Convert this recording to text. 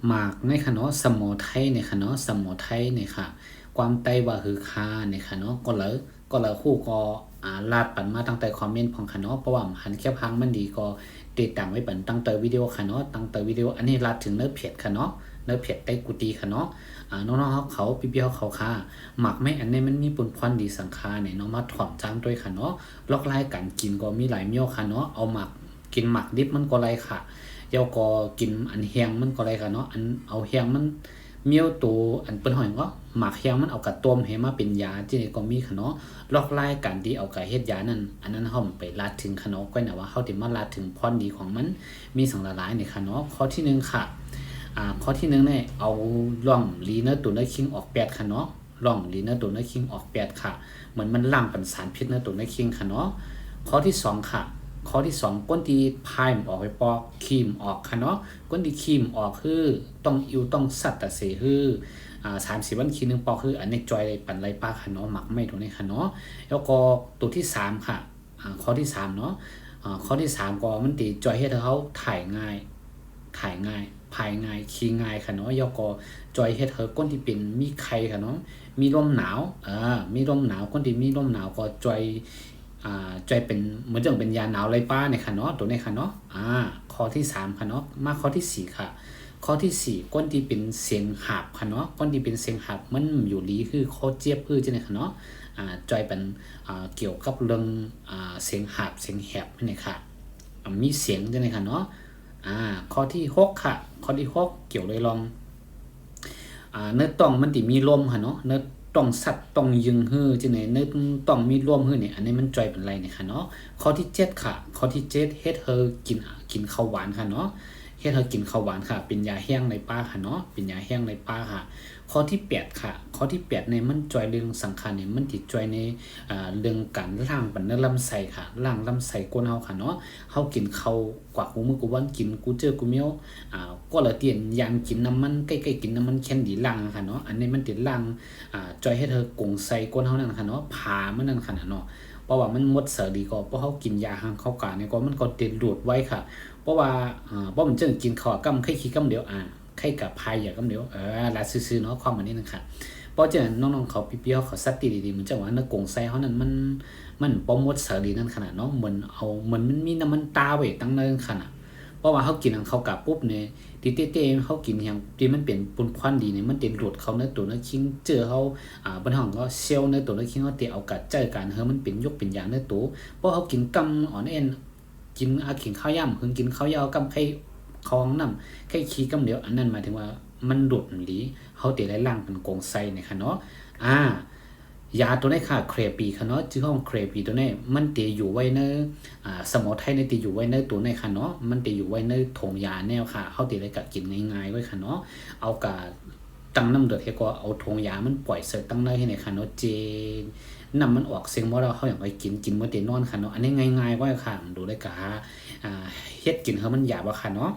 หมากในค่ะเนาะสมอไทยในค่ะเนาะสมอไทยในค่ะความไต้ว่าฮือคาในค่ะเนาะก็เลยคู่ก็ลาดปันมาตั้งแต่คอมเมนต์ของค่ะเนาะเพราะว่าหันแค่พังมันดีก็ติดตามไว้ปันตั้งแต่วิดีโอค่ะเนาะตั้งแต่วิดีโออันนี้ลาดถึงเนื้อเพจค่ะเนาะเนื้อเพจใต้กุฏิค่ะเนาะน้องๆเขาพี่ๆเขาค่ะหมักไม่อันนี้มันมีปุ่นควันดีสังคาเนี่ยเนาะมาถ่อมจ้างด้วยค่ะเนาะลอกไล่กันกินก็มีหลายเมี่ยวค่ะเนาะเอาหมักกินหมักดิบมันก็ไรค่ะเดี๋ยวก็กินอันแห้งมันก็ไรค่ะเนาะอันเอาแห้งมันเมี่ยวตัวอันเปิ้นหอยก็หมักแห้งมันเอากระต้มให้มาเป็นยาที่นี่ก็มีค่ะเนาะลอกไล่กันที่เอากระเฮ็ดยานั่นอันนั้นเฮาไปลาดถึงค่ะเนาะก็น่ะว่าเฮาสิมาลาดถึงพรดีของมันมีสังหลายนี่ค่ะเนาะข้อที่1ค่ะข้อที่1เนี่ยเอาล่องลีเนอร์ตัวเนอร์คิงออก8ค่ะเนาะล่องลีเนอร์ตัวเนอร์คิงออก8ค่ะเหมือนมันล้างเป็นสารพิษเนอร์ตัวเนอร์คิงค่ะเนาะข้อที่2ค่ะข้อที่2ก้นที่พายออกไปปอกครีมออกค่ะเนาะก้นที่ครีมออกคือต้องอิวต้องสัตตะเสคือ30 วันคีนึงปอกคืออันนี้จอยปันไรป้าค่ะเนาะหมักไม่ตัวนี้ค่ะเนาะแล้วก็ตัวที่3ค่ะข้อที่3เนาะข้อที่3ก็มันตีจอยให้เขาถ่ายง่ายภายง่ายขี้ง่ายค่ะเนาะยก็จอยเฮ็ดเธอก้นที่เป็นมีไข่ค่ะเนาะมีลมหนาวมีลมหนาวก้นที่มีลมหนาวก็จอยจอยเป็นเหมือนจังเป็นยาหนาวไรป้าเนี่ยค่ะเนาะตัวนี้ค่ะเนาะข้อที่3ค่ะเนาะมาข้อที่4ค่ะข้อที่4ก้นที่เป็นเสียงหับค่ะเนาะก้นที่เป็นเสียงหับมันอยู่ลีคือข้อเจี๊ยบคือจังได๋ค่ะเนาะจอยเป็นเกี่ยวกับเรื่องเสียงหับเสียงแหบนี่ค่ะมีเสียงจังได๋ค่ะเนาะข้อที่6ค่ะข้อที่6เกี่ยวเลยลองเนื้อต้องมันติมีลมค่ะเนาะเนื้อต้องสัตว์ต้องยึงฮื้อจังได๋เนื้อต้องมีลมฮื้อนี่อันนี้มันจ่อยเป็นไรนี่ค่ะเนาะข้อที่7ค่ะข้อที่7เฮ็ดเฮอกินข้าวหวานค่ะเนาะเฮ็ดเฮอกินข้าวหวานค่ะเป็นยาแห้งในป่าค่ะเนาะเป็นยาแห้งในป่าค่ะข้อที่8ค่ะข้อที่8เนี่ยมันจ่อยเรื่องสังขารเนี่ยมันติจ่อยในเรื่องการล้างปันเนื้อลำไส้ค่ะล้างลำไส้ก้นเฮาค่ะเนาะเฮากินข้าวกว่าหูมื้อกูวันกินกูเจอกูเมียวก็ละเตียนยางกินน้ำมันใกล้ๆกินน้ำมันแคนดีล้างค่ะเนาะอันนี้มันติล้างจอยให้เธอกงใส่ก้นเฮานั่นค่ะเนาะผ่ามันนั่นค่ะเนาะเพราะว่ามันหมดเสดีก็เพราะเฮากินยาหังเข้ากาเนี่ยก็มันก็ติดหลุดไว้ค่ะเพราะว่าเพราะมันจึงกินข้าวกำไข่ขี้กำเดียวไข่กับพายอย่ากำเดียวลาซื่อๆเนาะความอันนี้นึงค่ะเพราะฉะนั้นน้องๆเขาพี่ๆเขาสติดีๆเหมือนจังว่าเนื้อกงใส่เฮานั้นมันบ่หมดเสดีนั่นขนาดเนาะเหมือนมันมีน้ำมันตาไว้ตั้งเนินขนาดเพราะว่าเฮากินอันเข้ากะปุ๊บเนี่ยติเต้ๆเฮากินหยังที่มันเป็นปุ่นควันดีเนี่ยมันติดหลุดเข้าเนื้อตัวเนื้อคิงเจอเฮาบนห้องก็เซลล์เนื้อตัวเนื้อคิงเฮาติเอากัดเจอกันเฮามันเป็นยกเป็นยางเนื้อตัวเพราะเฮากินกำอ่อนแอนกินกินข้าวย่ำกินข้าวยาวกำไข่คองน้ำไข่ขี้กำเดียวอันนั้นหมายถึงว่ามันหลุดหลีเฮาติได้ล่างเป็นกงไส้เนี่ยค่ะเนาะยาตัวนี้ค่ะเครปีค่ะเนาะชื่อของเครปีตัวนี้มันตีอยู่ไว้ในสมอไทยในตีอยู่ไว้ในตัวนี้ค่ะเนาะมันตีอยู่ไว้ในถงยาแนวค่ะเฮาติได้กะกินง่ายๆไว้ค่ะเนาะเอากะตั้งน้ำเดือดให้ก็เอาถงยามันปล่อยเสร็จตั้งในให้ในค่ะเนาะเจน้ำมันออกเสียงบ่เราเฮาอยากไปกินบ่ได้นอนค่ะเนาะอันนี้ง่ายๆไว้ค่ะดูได้กะเฮ็ดกินเฮามันหยาบว่าค่ะเนาะ